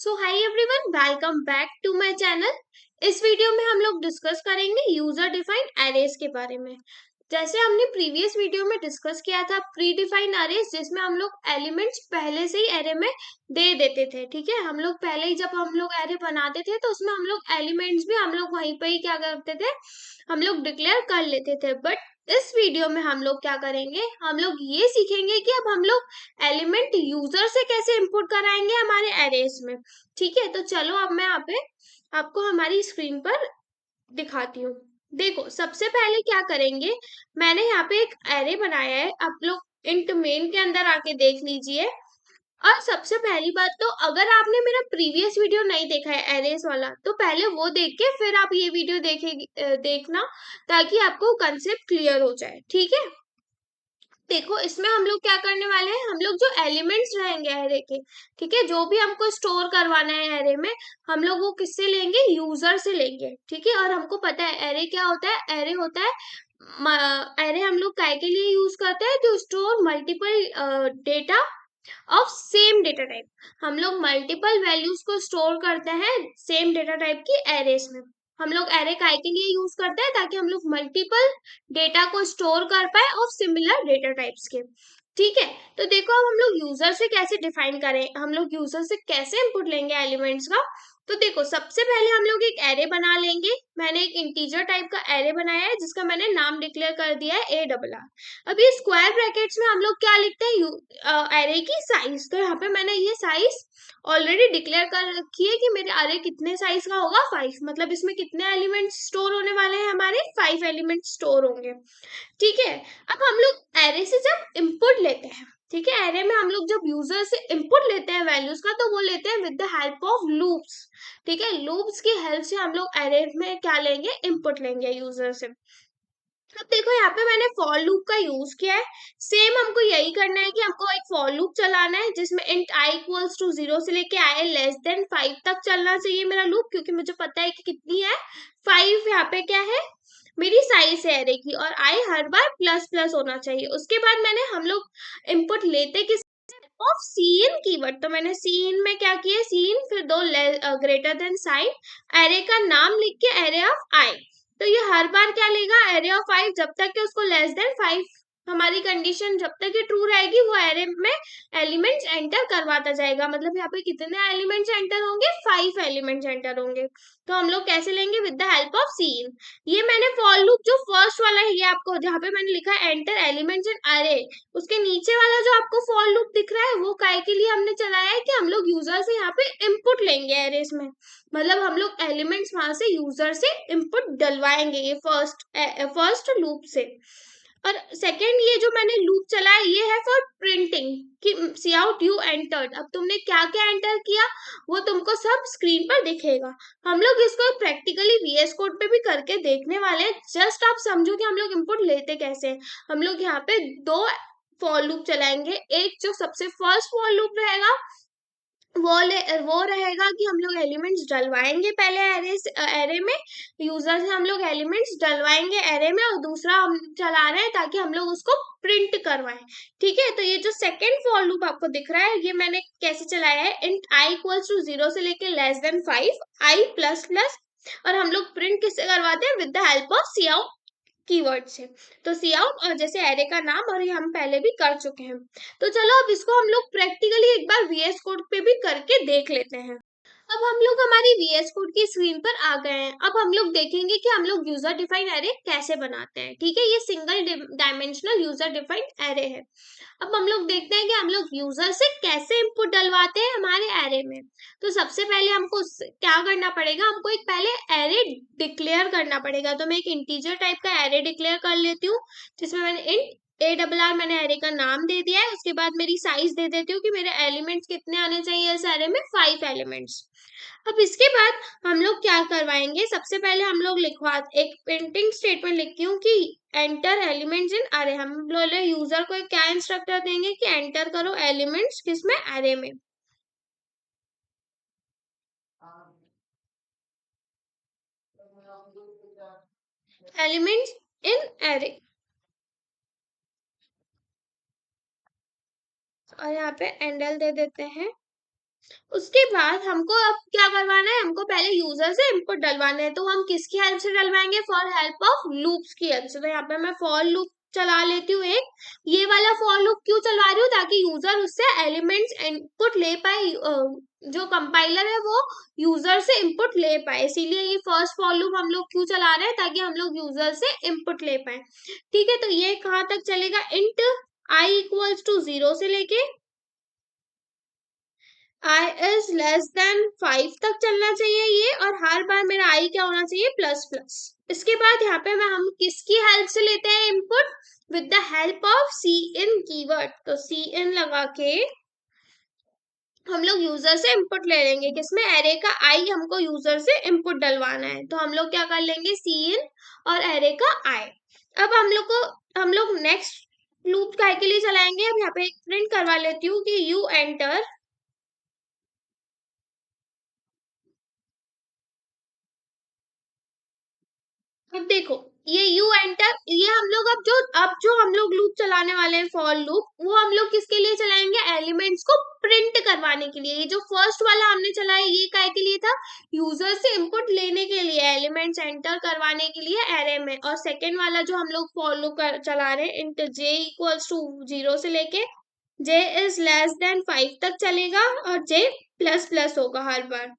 So hi everyone, welcome back to my channel. इस video में हम लोग डिस्कस करेंगे यूजर डिफाइंड एरेज के बारे में। जैसे हमने प्रीवियस वीडियो में डिस्कस किया था प्री डिफाइंड एरेज, जिसमें हम लोग एलिमेंट्स पहले से ही एरे में दे देते थे। ठीक है, हम लोग पहले ही जब हम लोग एरे बनाते थे तो उसमें हम लोग एलिमेंट्स भी हम लोग वहीं पे ही क्या करते थे, हम लोग डिक्लेयर कर लेते थे। बट इस वीडियो में हम लोग क्या करेंगे, हम लोग ये सीखेंगे कि अब हम लोग एलिमेंट यूजर से कैसे इंपुट कराएंगे हमारे एरेज में। ठीक है, तो चलो अब मैं यहाँ पे आपको हमारी स्क्रीन पर दिखाती हूँ। देखो, सबसे पहले क्या करेंगे, मैंने यहाँ पे एक एरे बनाया है, आप लोग इंट मेन के अंदर आके देख लीजिए। और सबसे पहली बात तो, अगर आपने मेरा प्रीवियस वीडियो नहीं देखा है एरेज वाला, तो पहले वो देख के फिर आप ये वीडियो देखना, ताकि आपको कंसेप्ट क्लियर हो जाए। ठीक है, देखो इसमें हम लोग क्या करने वाले हैं, हम लोग जो एलिमेंट्स रहेंगे एरे के, ठीक है, जो भी हमको स्टोर करवाना है एरे में, हम लोग वो किससे लेंगे, यूजर से लेंगे। ठीक है, और हमको पता है एरे क्या होता है, एरे होता है, एरे हम लोग काय के लिए यूज करते हैं, तो store multiple data of same data type. हम लोग मल्टीपल वैल्यूज को स्टोर करते हैं सेम डेटा टाइप की एरेस में। हम लोग एरे काय के लिए यूज करते हैं, ताकि हम लोग मल्टीपल डेटा को स्टोर कर पाए ऑफ सिमिलर डेटा टाइप्स के। ठीक है, तो देखो अब हम लोग यूजर से कैसे डिफाइन करें, हम लोग यूजर से कैसे इनपुट लेंगे एलिमेंट्स का। तो देखो, सबसे पहले हम लोग एक एरे बना लेंगे। मैंने एक इंटीजर टाइप का एरे बनाया है, जिसका मैंने नाम डिक्लेयर कर दिया है ARR। अब ये स्क्वायर ब्रैकेट्स में हम लोग क्या लिखते हैं, एरे की साइज। तो यहाँ पे मैंने ये साइज ऑलरेडी डिक्लेयर कर रखी है कि मेरे एरे कितने साइज का होगा, 5। मतलब इसमें कितने एलिमेंट्स स्टोर होने वाले हैं, हमारे 5 एलिमेंट्स स्टोर होंगे। ठीक है, अब हम लोग एरे से जब इनपुट लेते हैं, ठीक है, एरे में हम लोग जब यूजर से इनपुट लेते हैं वैल्यूज का, तो वो लेते हैं with the help of loops. ठीक है, लूप्स की हेल्प से हम लोग एरे में क्या लेंगे, इनपुट लेंगे यूजर से। अब देखो, यहाँ पे मैंने फॉर लूप का यूज किया है। सेम हमको यही करना है कि हमको एक फॉर लूप चलाना है, जिसमें इंट i इक्वल्स टू 0 से लेके i लेस देन 5 तक चलना चाहिए मेरा लूप, क्योंकि मुझे पता है कि कितनी है, 5 यहाँ पे क्या है, मेरी साइज है एरे की, और i her bar plus plus होना चाहिए। उसके बाद मैंने हम लोग इनपुट लेते किस ऑफ सीन कीवर्ड, तो मैंने सीन में क्या किया, सीन फिर दो ग्रेटर देन साइन, एरे का नाम लिख के एरे ऑफ आई। तो ये हर बार क्या लेगा, एरे ऑफ 5, जब तक कि उसको लेस देन 5, हमारी कंडीशन जब तक ये ट्रू रहेगी, वो एरे में एलिमेंट्स एंटर करवाता जाएगा। मतलब यहाँ पे कितने एलिमेंट्स एंटर होंगे, 5 एलिमेंट्स एंटर होंगे। तो हम लोग कैसे लेंगे, with the help of cin. ये मैंने फॉर लूप जो फर्स्ट वाला है, ये आपको जहाँ पे मैंने लिखा है एंटर एलिमेंट्स इन अरे, उसके नीचे वाला जो आपको फॉर लूप दिख रहा है, वो काय के लिए हमने चलाया है कि हम लोग यूजर से यहाँ पे इनपुट लेंगे एरेस में। मतलब हम लोग एलिमेंट्स वहां से यूजर से इनपुट डलवाएंगे, ये फर्स्ट लूप से। और सेकेंड ये जो मैंने लूप चलाया, ये है फॉर प्रिंटिंग, कि सी आउट यू एंटर्ड। अब तुमने क्या क्या एंटर किया, वो तुमको सब स्क्रीन पर दिखेगा। हम लोग इसको प्रैक्टिकली VS कोड पे भी करके देखने वाले हैं। जस्ट आप समझो कि हम लोग इनपुट लेते कैसे हैं। हम लोग यहाँ पे दो फॉर लूप चलाएंगे। एक जो सबसे फर्स्ट फॉर लूप रहेगा, वो रहेगा कि हम लोग एलिमेंट्स डलवाएंगे पहले एरे में, यूजर से हम लोग एलिमेंट्स डलवाएंगे एरे में, और दूसरा हम चला रहे हैं ताकि हम लोग उसको प्रिंट करवाएं। ठीक है, तो ये जो सेकेंड फॉर लूप आपको दिख रहा है, ये मैंने कैसे चलाया है, इंट i इक्वल्स टू 0 से लेके less than 5, i plus plus, और हम लोग प्रिंट किससे करवाते हैं, with the help of cout keyword से। तो सी आउट और जैसे एरे का नाम, और ये हम पहले भी कर चुके हैं। तो चलो अब इसको हम लोग प्रैक्टिकली एक बार VS कोड पे भी करके देख लेते हैं। अब हम लोग हमारी VS कोड की स्क्रीन पर आ गए हैं। अब हम लोग देखेंगे कि हम लोग यूजर डिफाइंड एरे कैसे बनाते हैं। ठीक है, ये single dimensional user defined array है। अब हम लोग देखते हैं कि हम लोग यूजर से कैसे इनपुट डलवाते हैं हमारे एरे में। तो सबसे पहले हमको क्या करना पड़ेगा, हमको एक पहले एरे डिक्लेयर करना पड़ेगा। तो मैं एक इंटीजर टाइप का एरे डिक्लेयर कर लेती हूँ, जिसमें मैंने इंट ARR मैंने एरे का नाम दे दिया है। उसके बाद मेरी साइज दे देती हूँ कि मेरे एलिमेंट्स कितने आने चाहिए इस एरे में, 5 एलिमेंट्स। अब इसके बाद हम लोग क्या करवाएंगे, सबसे पहले हम लोग लिखवा एक प्रिंटिंग स्टेटमेंट लिखती हूँ कि एंटर एलिमेंट्स इन अरे। हम लोग यूजर को क्या इंस्ट्रक्टर देंगे कि एंटर करो एलिमेंट्स किसमें, अरे में। एलिमेंट्स इन अरे, और यहाँ पे एंडल दे देते हैं। उसके बाद हमको अब क्या करवाना है, हमको पहले यूजर से इनपुट डलवाना है। तो हम किसकी हेल्प से डलवाएंगे, फॉर हेल्प ऑफ लूप्स की हेल्प से। तो यहाँ पे मैं फॉर लूप चला लेती हूँ एक। ये वाला फॉर लूप क्यों चलवा रही हूँ, ताकि यूजर उससे एलिमेंट्स इनपुट ले पाए, जो कंपाइलर है वो यूजर से इनपुट ले पाए, इसीलिए ये फर्स्ट फॉर लूप हम लोग क्यों चला रहे हैं, ताकि हम लोग यूजर से इनपुट ले पाए। ठीक है, तो ये कहाँ तक चलेगा, इंट आई इक्वल्स टू 0 से लेके आई इज लेस देन 5 तक चलना चाहिए ये, और हर बार मेरा आई क्या होना चाहिए, प्लस प्लस। इसके बाद यहाँ पे मैं हम किसकी हेल्प से लेते हैं input, with the help of cin keyword. तो सी इन लगा के हम लोग यूजर से इनपुट ले लेंगे, किसमें, एरे का आई हमको यूजर से इनपुट डलवाना है। तो हम लोग क्या कर लेंगे, सी इन और एरे का आई। अब हम लोग नेक्स्ट लूप काय के लिए चलाएंगे। अब यहाँ पे एक प्रिंट करवा लेती हूँ कि यू एंटर। अब देखो, ये यू एंटर, ये हम लोग अब जो हम लोग लूप चलाने वाले हैं फॉर लूप, वो हम लोग किसके लिए चलाएंगे, एलिमेंट्स को प्रिंट करवाने के लिए। ये जो फर्स्ट वाला हमने चलाया ये काय के लिए था, यूजर से इनपुट लेने के लिए, एलिमेंट्स एंटर करवाने के लिए एरे में। और सेकेंड वाला जो हम लोग फॉर लूप चला रहे हैं, इंट जे इक्वल्स टू 0 से लेके जे इज लेस देन 5 तक चलेगा, और जे प्लस प्लस होगा हर बार।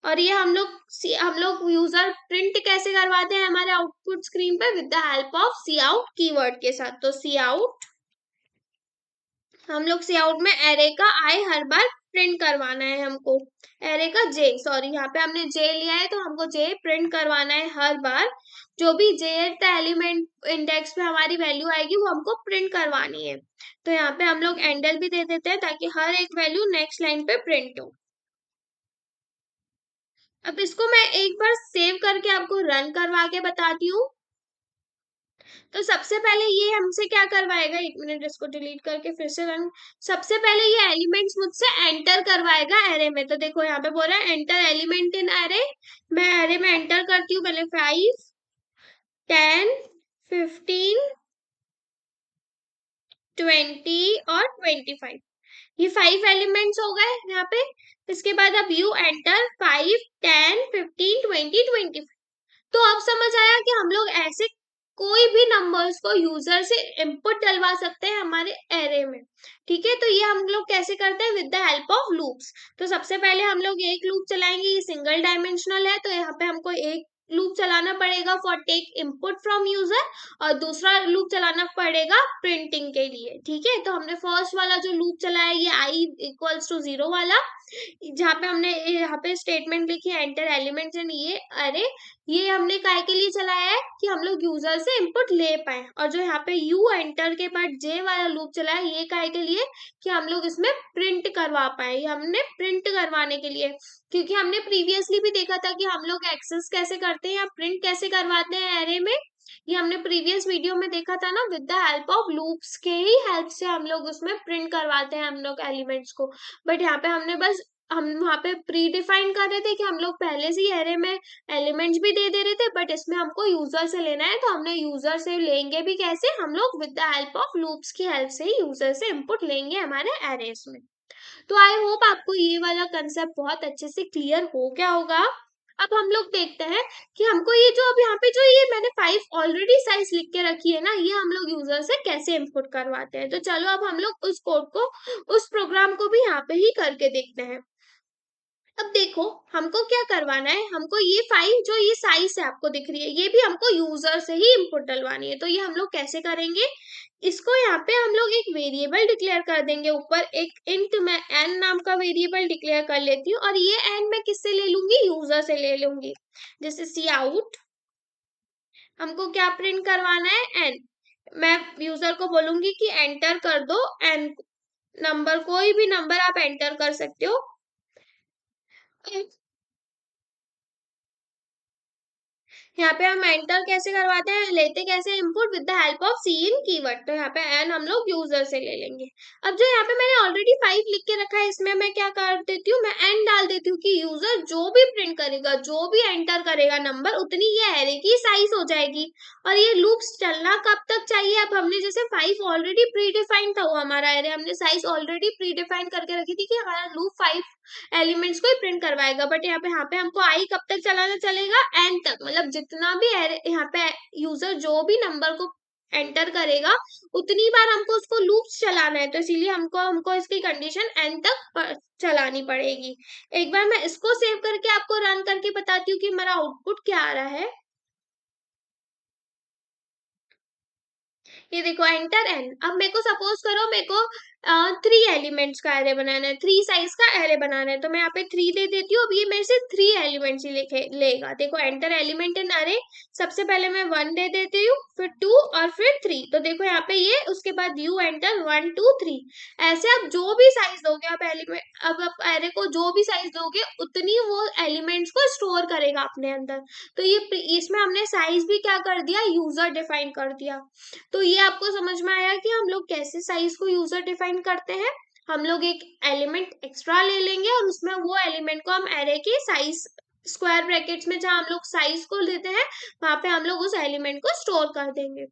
और ये हम लोग यूजर प्रिंट कैसे करवाते हैं हमारे आउटपुट स्क्रीन पे, with the help of cout keyword के साथ। तो सी आउट, हम लोग सी आउट में एरे का आई हर बार प्रिंट करवाना है हमको, एरे का जे, सॉरी यहाँ पे हमने जे लिया है तो हमको जे प्रिंट करवाना है हर बार। जो भी जे एलिमेंट इंडेक्स पे हमारी वैल्यू आएगी वो हमको प्रिंट करवानी है। तो यहाँ पे हम लोग एंडल भी दे देते हैं, ताकि हर एक वैल्यू नेक्स्ट लाइन पे प्रिंट हो। अब इसको मैं एक बार सेव करके आपको रन करवा के बताती हूँ। तो सबसे पहले ये हमसे क्या करवाएगा, एक मिनट इसको डिलीट करके फिर से रन। सबसे पहले ये एलिमेंट्स मुझसे एंटर करवाएगा एरे में। तो देखो यहाँ पे बोल रहा है एंटर एलिमेंट इन एरे। मैं एरे में एंटर करती हूँ पहले 5, 10, 15, 20 और 25। ये 5 एलिमेंट्स हो गए यहाँ पे। इसके बाद अब यू एंटर 5, 10, 15, 20, 25। तो अब समझ आया कि हम लोग ऐसे कोई भी नंबर्स को यूजर से इनपुट डलवा सकते हैं हमारे एरे में। ठीक है, तो ये हम लोग कैसे करते हैं, with the help of loops. तो सबसे पहले हम लोग एक लूप चलाएंगे, ये सिंगल डायमेंशनल है, तो यहाँ पे हमको एक लूप चलाना पड़ेगा for take input from user, और दूसरा लूप चलाना पड़ेगा प्रिंटिंग के लिए। ठीक है, तो हमने फर्स्ट वाला जो लूप चलाया ये आई इक्वल्स टू 0 वाला, जहाँ पे हमने यहाँ पे स्टेटमेंट लिखी है एंटर एलिमेंट्स इन ये अरे, ये हमने काय के लिए चलाया है कि हम लोग यूजर से इनपुट ले पाए। और जो यहाँ पे यू एंटर के बाद जे वाला लूप चलाया ये काय के लिए, कि हम लोग इसमें प्रिंट करवा पाए, ये हमने प्रिंट करवाने के लिए। क्योंकि हमने प्रीवियसली भी देखा था कि हम लोग एक्सेस कैसे करते हैं या प्रिंट कैसे करवाते हैं एरे में। ये हमने प्रीवियस वीडियो में देखा था ना, with the help of loops के ही हेल्प से हम लोग उसमें प्रिंट करवाते हैं हम लोग एलिमेंट्स को। बट यहाँ पे हम वहाँ पे प्री डिफाइन कर रहे थे कि हम लोग पहले से ही एरे में एलिमेंट्स भी दे दे रहे थे, बट इसमें हमको यूजर से लेना है। तो हमने यूजर से लेंगे भी कैसे, हम लोग with the help of loops की हेल्प से ही यूजर से इनपुट लेंगे हमारे एरेस में। तो आई होप आपको ये वाला कंसेप्ट बहुत अच्छे से क्लियर हो गया होगा। अब हम लोग देखते हैं कि हमको ये जो अब यहाँ पे जो ये मैंने 5 ऑलरेडी साइज लिख के रखी है ना, ये हम लोग यूजर से कैसे इनपुट करवाते हैं। तो चलो अब हम लोग उस कोड को, उस प्रोग्राम को भी यहाँ पे ही करके देखते हैं। अब देखो, हमको क्या करवाना है, हमको ये 5 जो ये साइज है आपको दिख रही है, ये भी हमको यूजर से ही इनपुट डलवानी है। तो ये हम लोग कैसे करेंगे, इसको यहाँ पे हम लोग एक वेरिएबल डिक्लेयर कर देंगे ऊपर, एक इंट मैं एन नाम का वेरिएबल डिक्लेयर कर लेती हूँ। और ये एन मैं किससे ले लूंगी, यूजर से ले लूंगी। जैसे सी आउट, हमको क्या प्रिंट करवाना है, एन। मैं यूजर को बोलूंगी कि एंटर कर दो एन नंबर, कोई भी नंबर आप एंटर कर सकते हो। यहाँ पे हम एंटर कैसे करवाते हैं, लेते कैसे input with the help of cin keyword. तो यहाँ पे एन हम लोग यूजर से ले लेंगे। अब जो यहाँ पे मैंने ऑलरेडी 5 लिख के रखा है, इसमें मैं क्या कर देती हूँ, मैं एन डाल देती हूँ कि यूजर जो भी प्रिंट करेगा, जो भी एंटर करेगा नंबर, उतनी ये एरे की साइज हो जाएगी। और ये लूप्स चलना कब तक चाहिए, अब हमने जैसे 5 ऑलरेडी प्री डिफाइंड था वो हमारा एरे, हमने साइज ऑलरेडी प्री डिफाइन करके रखी थी कि हमारा लूप 5 एलिमेंट्स को ही प्रिंट करवाएगा। बट यहाँ पे हमको आई कब तक चलाना चलेगा, एन तक, मतलब जितना भी यहाँ पे यूजर जो भी नंबर को एंटर करेगा उतनी बार हमको उसको लूप्स चलाना है। तो इसीलिए हमको हमको इसकी कंडीशन एन तक चलानी पड़ेगी। एक बार मैं इसको सेव करके आपको रन करके बताती हूँ कि हमारा आउटपुट क्या आ रहा है। ये देखो एंटर एन। अब मेरे को सपोज करो मेरे को 3 एलिमेंट्स का एरे बनाना है, 3 साइज का एरे बनाना है, तो मैं यहाँ पे 3 दे देती हूँ। अब ये मेरे से 3 एलिमेंट्स ही लेगा। देखो एंटर एलिमेंट इन अरे, सबसे पहले मैं 1 दे देती हूँ, फिर 2 और फिर 3। तो देखो यहाँ पे ये, उसके बाद यू एंटर 1 2 3। ऐसे आप जो भी साइज दोगे, आप एलिमेंट, अब आप एरे को जो भी साइज दोगे उतनी वो एलिमेंट्स को स्टोर करेगा अपने अंदर। तो ये इसमें हमने साइज भी क्या कर दिया, यूजर डिफाइन कर दिया। तो ये आपको समझ में आया कि हम लोग कैसे साइज को यूजर डिफाइन करते हैं। हम लोग एक एलिमेंट एक्स्ट्रा ले लेंगे और उसमें वो एलिमेंट को हम एरे के साइज, स्क्वायर ब्रैकेट्स में जहां हम लोग साइज को लेते हैं, वहां पे हम लोग उस एलिमेंट को स्टोर कर देंगे।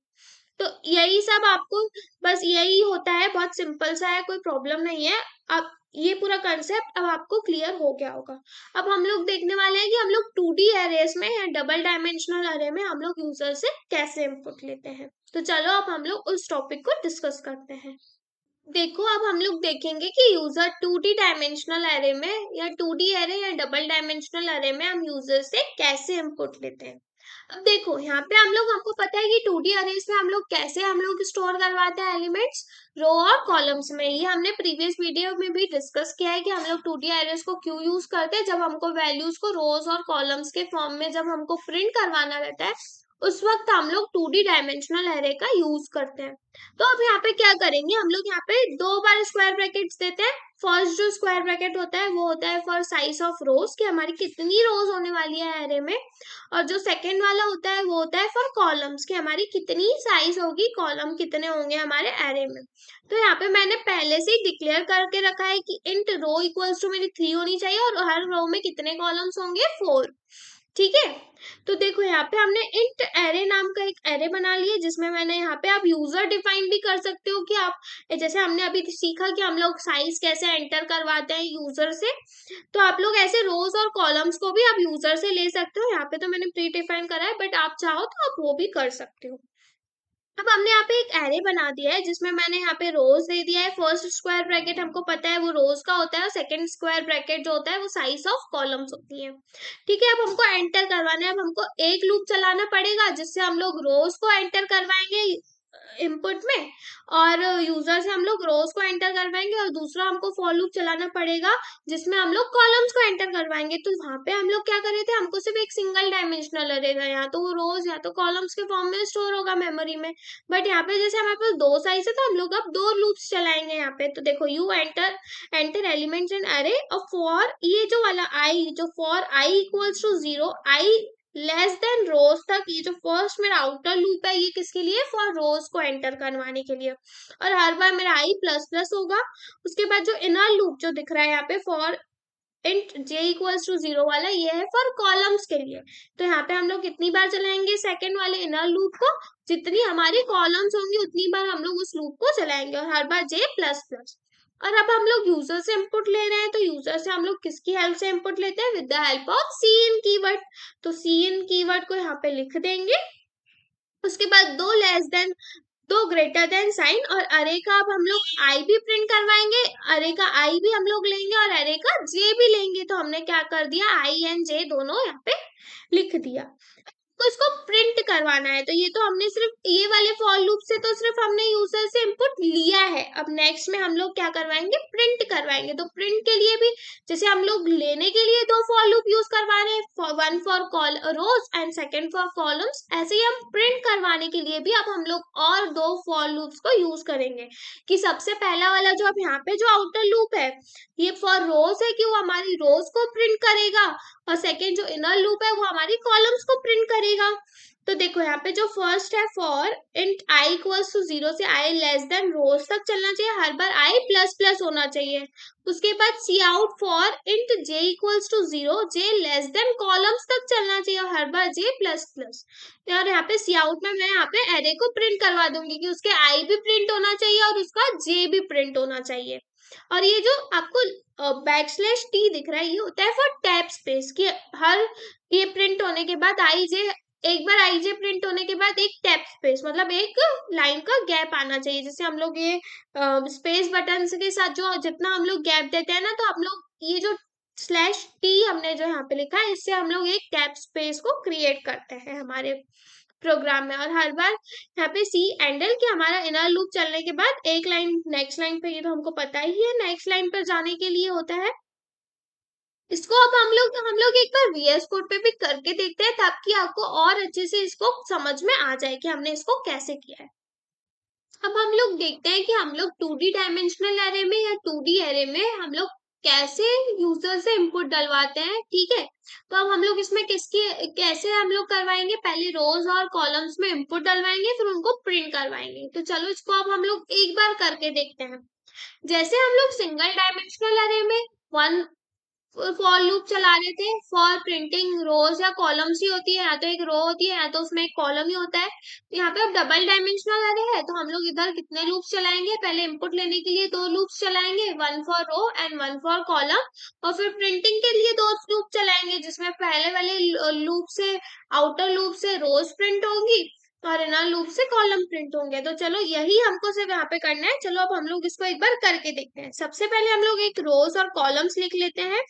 तो यही सब आपको, बस यही होता है, बहुत सिंपल सा है, कोई प्रॉब्लम नहीं है। अब ये पूरा कंसेप्ट अब आपको क्लियर हो गया होगा। अब हम लोग देखने वाले हैं कि हम लोग 2D एरेस में या डबल डायमेंशनल एरे में हम लोग यूजर से कैसे इनपुट लेते हैं। तो चलो अब हम लोग उस टॉपिक को डिस्कस करते हैं। देखो अब हम लोग देखेंगे कि यूजर 2D डायमेंशनल एरे में या 2D एरे या डबल डायमेंशनल एरे में हम यूजर से कैसे इनपुट लेते हैं। अब देखो यहाँ पे हम लोग, हमको पता है कि 2D अरेज में हम लोग कैसे हम लोग स्टोर करवाते हैं एलिमेंट्स, रो और कॉलम्स में। ये हमने प्रीवियस वीडियो में भी डिस्कस किया है कि हम लोग 2D अरेज को क्यों यूज करते हैं। जब हमको वैल्यूज को रोज और कॉलम्स के फॉर्म में जब हमको प्रिंट करवाना रहता है, उस वक्त हम लोग 2D डायमेंशनल एरे का यूज करते हैं। तो अब यहाँ पे क्या करेंगे, हम लोग यहाँ पे 2 बार स्क्वायर ब्रैकेट्स देते हैं। फर्स्ट जो स्क्वायर ब्रैकेट होता है वो होता है फॉर साइज ऑफ रोज, कि हमारी कितनी रोज होने वाली है एरे में। और जो सेकंड वाला होता है वो होता है फॉर कॉलम्स, कि हमारी कितनी साइज होगी, कॉलम कितने होंगे हमारे एरे में। तो यहाँ पे मैंने पहले से ही डिक्लेयर करके रखा है कि इंट रो इक्वल्स टू मेरी 3 होनी चाहिए और हर रो में कितने कॉलम्स होंगे, 4। ठीक है। तो देखो यहाँ पे हमने इंट एरे नाम का एक एरे बना लिया, जिसमें मैंने यहाँ पे आप यूजर डिफाइन भी कर सकते हो कि आप, जैसे हमने अभी सीखा कि हम लोग साइज कैसे एंटर करवाते हैं यूजर से, तो आप लोग ऐसे रोज और कॉलम्स को भी आप यूजर से ले सकते हो। यहाँ पे तो मैंने प्री डिफाइन करा है, बट आप चाहो तो आप वो भी कर सकते हो। अब हमने यहाँ पे एक एरे बना दिया है जिसमें मैंने यहाँ पे रोज दे दिया है। फर्स्ट स्क्वायर ब्रैकेट हमको पता है वो रोज का होता है, और सेकंड स्क्वायर ब्रैकेट जो होता है वो साइज ऑफ कॉलम्स होती है। ठीक है। अब हमको एंटर करवाना है। अब हमको एक लूप चलाना पड़ेगा जिससे हम लोग रोज को एंटर करवाएंगे इनपुट में, और यूजर से हम लोग रोज को एंटर करवाएंगे, और दूसरा हमको फॉर लूप चलाना पड़ेगा जिसमें हम लोग कॉलम्स को एंटर करवाएंगे। तो वहां पे हम लोग क्या कर रहे थे, हमको सिर्फ एक सिंगल डायमेंशनल अरे था, या तो वो रोज या तो कॉलम्स के फॉर्म में स्टोर होगा मेमोरी में। बट यहाँ पे जैसे हमारे पास 2 साइज है, तो हम लोग अब 2 लूप्स चलाएंगे यहाँ पे। तो देखो यू एंटर एलिमेंट्स इन अरे और फॉर, ये जो वाला आई, जो for I equals to 0, I less than rows तक, ये जो फर्स्ट मेरा आउटर लूप है ये किसके लिए, फॉर रोज को एंटर करवाने के लिए। और हर बार मेरा आई प्लस प्लस होगा। उसके बाद जो इनर लूप जो दिख रहा है यहाँ पे, for int j equals to 0 वाला, ये है फॉर कॉलम्स के लिए। तो यहाँ पे हम लोग कितनी बार चलाएंगे सेकंड वाले इनर लूप को, जितनी हमारी कॉलम्स होंगी उतनी बार हम लोग उस लूप को चलाएंगे, और हर बार j प्लस प्लस। और अब हम लोग यूजर से इनपुट ले रहे हैं, तो यूजर से हम लोग किसकी हेल्प से इनपुट लेते हैं, with the help of cin keyword. तो सी इन कीवर्ड को यहाँ पे लिख देंगे। उसके बाद 2 less than, 2 greater than sign, और अरे का अब हम लोग आई भी प्रिंट करवाएंगे, अरे का आई भी हम लोग लेंगे और अरे का जे भी लेंगे। तो हमने क्या कर दिया, आई एंड जे दोनों यहाँ पे लिख दिया। तो इसको प्रिंट करवाना है, तो ये तो हमने सिर्फ ये वाले फॉर लूप से तो सिर्फ हमने यूजर से इनपुट लिया है। अब नेक्स्ट में हम लोग क्या करवाएंगे, प्रिंट करवाएंगे। तो प्रिंट के लिए भी, जैसे हम लोग लेने के लिए 2 फॉर लूप यूज करवा रहे हैं, one for rows and second for columns. ऐसे ही हम प्रिंट करवाने के लिए भी अब हम लोग और दो फॉर लूप्स को यूज करेंगे। कि सबसे पहला वाला जो अब यहाँ पे जो आउटर लूप है ये फॉर रोज है कि वो हमारी रोज को प्रिंट करेगा, और सेकेंड जो इनर लूप है वो हमारी कॉलम्स को प्रिंट करेगा। तो देखो यहाँ पे जो फर्स्ट है for int I equals to 0 से आई लेस देन रोज तक चलना चाहिए, हर बार आई प्लस प्लस होना चाहिए। उसके बाद cout for int J equals to 0, j less than columns तक चलना चाहिए और हर बार जे प्लस प्लस। और यहाँ पे सी आउट में मैं यहाँ पे एरे को प्रिंट करवा दूंगी कि उसके आई भी प्रिंट होना चाहिए और उसका जे भी प्रिंट होना चाहिए। और ये जो आपको बैकस्लैश टी दिख रहा है ये होता है फॉर टैब स्पेस, कि हर ये प्रिंट होने के बाद आई जे, एक बार आईजे प्रिंट होने के बाद एक टैब स्पेस मतलब एक लाइन का गैप आना चाहिए। जैसे हम लोग ये स्पेस बटन के साथ जो जितना हम लोग गैप देते हैं ना, तो हम लोग ये जो स्लैश टी हमने जो यहाँ पे लिखा है इससे हम लोग एक गैप स्पेस को क्रिएट करते हैं हमारे प्रोग्राम में। और हर बार यहाँ पे सी एंडल कि हमारा इनर लूप चलने के बाद एक लाइन नेक्स्ट लाइन पे, ये तो हमको पता ही है नेक्स्ट लाइन पर जाने के लिए होता है। इसको अब हम लोग एक बार वीएस कोड पे भी करके देखते हैं ताकि आपको और अच्छे से इसको समझ में आ जाए कि हमने इसको कैसे किया है। अब हम लोग देखते हैं कि हम लोग 2D डायमेंशनल एरे में या 2D एरे में हम लोग कैसे यूजर से इनपुट डलवाते हैं। ठीक है, तो अब हम लोग इसमें कैसे हम लोग करवाएंगे, पहले रोज और कॉलम्स में इनपुट डलवाएंगे फिर उनको प्रिंट करवाएंगे। तो चलो इसको अब हम लोग एक बार करके देखते हैं। जैसे हम लोग सिंगल डायमेंशनल एरे में वन फॉर लूप चला रहे थे, फॉर प्रिंटिंग रोज या कॉलम्स ही होती है, या तो एक रो होती है या तो उसमें एक कॉलम ही होता है। तो यहाँ पे अब डबल डायमेंशनल अरे है तो हम लोग इधर कितने लूप्स चलाएंगे, पहले इनपुट लेने के लिए 2 लूप्स चलाएंगे, one for row and one for column, और फिर प्रिंटिंग के लिए 2 लूप चलाएंगे जिसमें पहले वाले लूप से आउटर लूप से रोज प्रिंट होंगी और इनर लूप से कॉलम प्रिंट होंगे। तो चलो यही हमको सिर्फ यहाँ पे करना है। चलो अब हम लोग इसको एक बार करके देखते हैं। सबसे पहले हम लोग एक रोज और कॉलम्स लिख लेते हैं।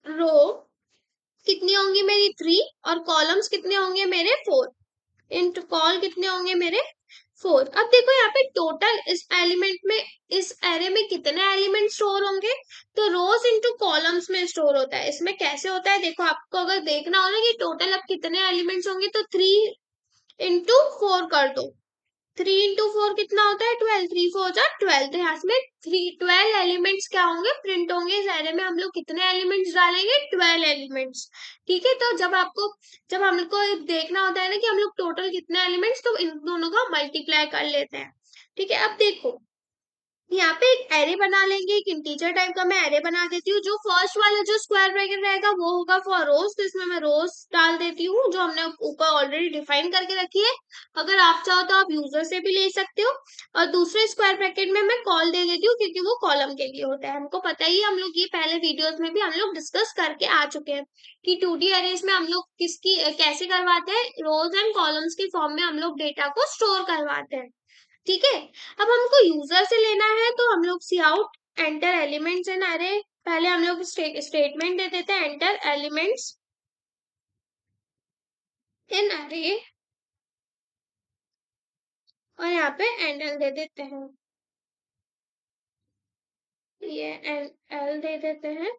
रो कितनी होंगी मेरी 3 और कॉलम्स कितने होंगे मेरे 4, इंटू कॉल कितने होंगे मेरे 4। अब देखो यहाँ पे टोटल इस एलिमेंट में, इस एरे में कितने एलिमेंट स्टोर होंगे, तो रोज इंटू कॉलम्स में स्टोर होता है। इसमें कैसे होता है देखो, आपको अगर देखना हो ना कि टोटल अब कितने एलिमेंट्स होंगे तो 3 इंटू 4 कर दो। 3 इंटू 4 कितना होता है 12, 3 4 जा 12। तो यहाँ में 12 एलिमेंट्स क्या होंगे प्रिंट होंगे। इस एरे में हम लोग कितने एलिमेंट्स डालेंगे 12 एलिमेंट्स। ठीक है, तो जब हमको देखना होता है ना कि हम लोग टोटल कितने एलिमेंट्स, तो इन दोनों का मल्टीप्लाई कर लेते हैं। ठीक है, अब देखो यहाँ पे एक एरे बना लेंगे, एक इंटीजर टाइप का मैं एरे बना देती हूँ। जो फर्स्ट वाला जो स्क्वायर ब्रैकेट रहेगा वो होगा फॉर रोज, तो इसमें मैं रोज डाल देती हूँ जो हमने ऊपर ऑलरेडी डिफाइन करके रखी है। अगर आप चाहो तो आप यूजर से भी ले सकते हो। और दूसरे स्क्वायर ब्रैकेट में मैं कॉल दे देती हूँ क्योंकि वो कॉलम के लिए होता है। हमको पता ही है, हम लोग ये पहले वीडियोस में भी हम लोग डिस्कस करके आ चुके हैं कि 2D अरेज में हम लोग कैसे करवाते हैं, रोज एंड कॉलम्स के फॉर्म में हम लोग डेटा को स्टोर करवाते हैं। ठीक है, अब हमको यूजर से लेना है तो हम लोग सी आउट एंटर एलिमेंट्स इन अरे, पहले हम लोग स्टेटमेंट दे देते हैं एंटर एलिमेंट्स इन अरे, और यहाँ पे एल दे देते हैं, ये एल दे देते हैं।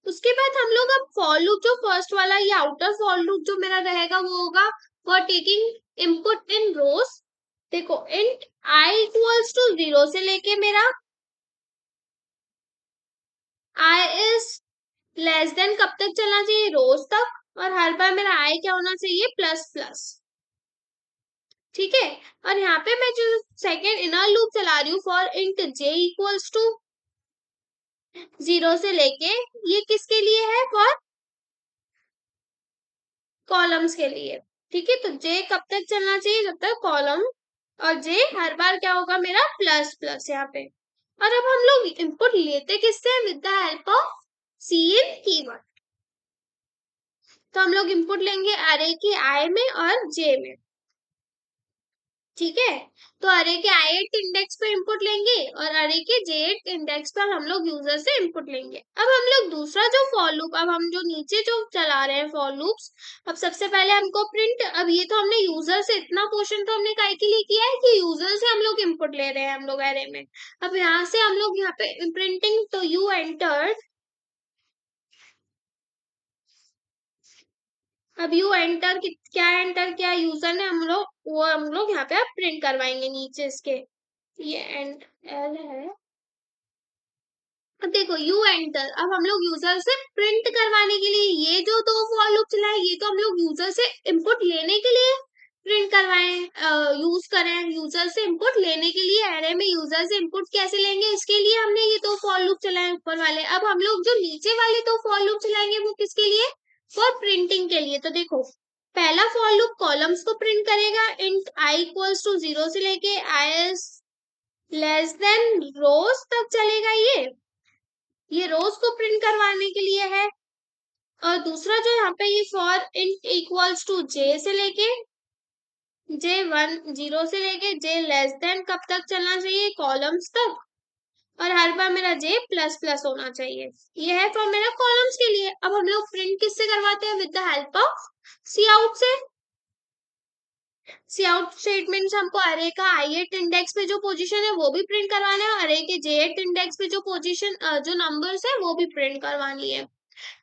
उसके बाद हम लोग अब फॉर लूप जो फर्स्ट वाला ये आउटर फॉर लूप जो मेरा रहेगा वो होगा फॉर टेकिंग इनपुट इन रोज। देखो इंट आई इक्वल्स टू 0 से लेके मेरा आई इज लेस देन कब तक चलना चाहिए, रोज तक, और हर बार मेरा आई क्या होना चाहिए प्लस प्लस। ठीक है, और यहाँ पे मैं जो सेकेंड इनर लूप चला रही हूँ for int J equals to 0 से लेके, ये किसके लिए है फॉर कॉलम्स के लिए। ठीक है, तो जे कब तक चलना चाहिए जब तक कॉलम, और जे हर बार क्या होगा मेरा प्लस प्लस यहाँ पे। और अब हम लोग इनपुट लेते किससे, with the help of cin keyword. तो हम लोग इनपुट लेंगे अरे के आई में और जे में। ठीक है, तो अरे के i8 इंडेक्स पे इनपुट लेंगे और अरे के j8 इंडेक्स पर हम लोग यूजर से इनपुट लेंगे। अब हम लोग दूसरा जो फॉर लूप, अब हम जो नीचे जो चला रहे हैं फॉर लूप्स, अब सबसे पहले हमको प्रिंट, अब ये तो हमने यूजर से इतना पोर्शन तो हमने काय के लिए किया है कि यूजर से हम लोग इनपुट ले रहे हैं हम लोग अरे में। अब यहाँ से हम लोग यहाँ पे प्रिंटिंग, तो यू एंटर्ड अब यू एंटर क्या एंटर किया यूजर ने, हम लोग यहाँ पे अब प्रिंट करवाएंगे नीचे इसके। ये एंड एल है। अब देखो यू एंटर, अब हम लोग यूजर से प्रिंट करवाने के लिए ये जो दो फॉर लूप चलाए, ये तो हम लोग यूजर से इनपुट लेने के लिए प्रिंट करवाएं, यूज करें। यूजर से इनपुट लेने के लिए एरे में यूजर से इनपुट कैसे लेंगे, इसके लिए हमने ये दो फॉर लूप चलाए ऊपर वाले। अब हम लोग जो नीचे वाले दो फॉर लूप चलाएंगे वो किसके लिए, फॉर प्रिंटिंग के लिए। तो देखो पहला फॉर लूप कॉलम्स को प्रिंट करेगा, इंट आई इक्वल्स टू 0 से लेके I is less than rows तक चलेगा। ये रोज को प्रिंट करवाने के लिए है। और दूसरा जो यहाँ पे ये फॉर इंट इक्वल्स टू जे से लेके J1 0 से लेके J लेस देन कब तक चलना चाहिए, कॉलम्स तक। और हर बार मेरा J प्लस प्लस होना चाहिए। ये है फॉर मेरा कॉलम्स के लिए। अब हम लोग प्रिंट किससे करवाते हैं, with the help of cout से। सी आउट स्टेटमेंट हमको अरे का i8 इंडेक्स पे जो पोजीशन है वो भी प्रिंट करवाना है, अरे के J8 इंडेक्स पे जो पोजीशन जो नंबर्स है वो भी प्रिंट करवानी है।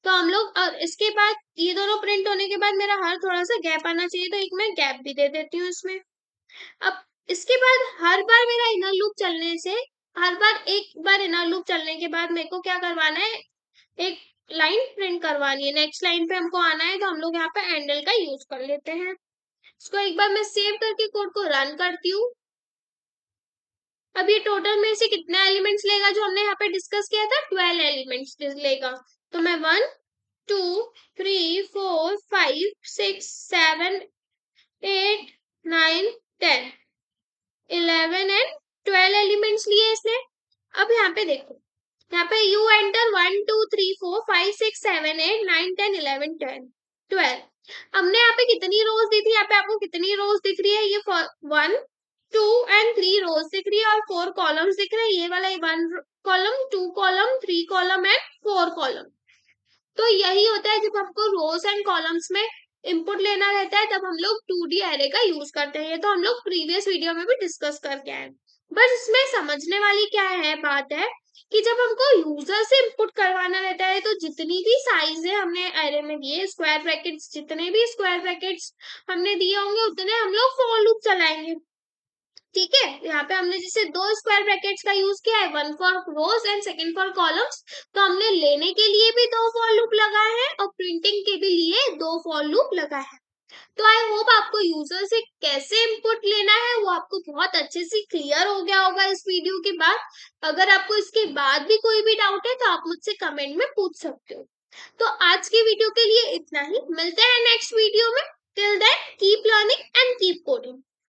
तो हम लोग इसके बाद ये दोनों प्रिंट होने के बाद मेरा हर थोड़ा सा गैप आना चाहिए, तो एक मैं गैप भी दे देती हूँ इसमें। अब इसके बाद हर बार मेरा इनर लूप चलने से, हर बार एक बार इनर लूप चलने के बाद मेरे को क्या करवाना है, एक लाइन प्रिंट करवानी है। नेक्स्ट लाइन पे हमको आना है, तो हम लोग यहाँ पे एंडल का यूज कर लेते हैं। इसको एक बार मैं सेव करके कोड को रन करती हूँ। अब ये टोटल में से कितना एलिमेंट्स लेगा, जो हमने यहाँ पे डिस्कस किया था 12 एलिमेंट्स लेगा। तो मैं 1 2 3 4 5 6 7 8 9 10 11 एंड 12 एलिमेंट्स लिए इसने। अब यहाँ पे देखो, यहाँ पे यू एंटर 1 2 3 4 5 6 7 8 9 10 11 12। हमने यहाँ पे कितनी रोज दी थी, यहाँ पे आपको कितनी रोज दिख रही है, ये 1 2 एंड 3 रोज दिख रही है, और 4 कॉलम्स दिख रहे हैं। ये वाला 1 column 2 column 3 column and 4 column. तो यही होता है जब हमको रोज एंड कॉलम्स में इनपुट लेना रहता है, तब हम लोग 2D एरे का यूज करते हैं। ये तो हम लोग प्रीवियस वीडियो में भी डिस्कस करके आए। बस इसमें समझने वाली क्या है बात है कि जब हमको यूजर से इनपुट करवाना रहता है, तो जितनी भी साइज है हमने एरे में दिए, स्क्वायर ब्रैकेट्स जितने भी स्क्वायर ब्रैकेट्स हमने दिए होंगे उतने हम लोग फॉर लूप चलाएंगे। ठीक है, यहाँ पे हमने जैसे 2 स्क्वायर ब्रैकेट्स का यूज किया है, 1 for rows and second for columns. तो हमने लेने के लिए भी 2 फॉर लूप लगाए हैं और प्रिंटिंग के भी लिए 2 फॉर लूप लगाए हैं। तो आई होप आपको यूजर से कैसे इनपुट लेना है वो आपको बहुत अच्छे से क्लियर हो गया होगा इस वीडियो के बाद। अगर आपको इसके बाद भी कोई भी डाउट है तो आप मुझसे कमेंट में पूछ सकते हो। तो आज की वीडियो के लिए इतना ही, मिलते हैं नेक्स्ट वीडियो में। Till then keep learning and keep coding.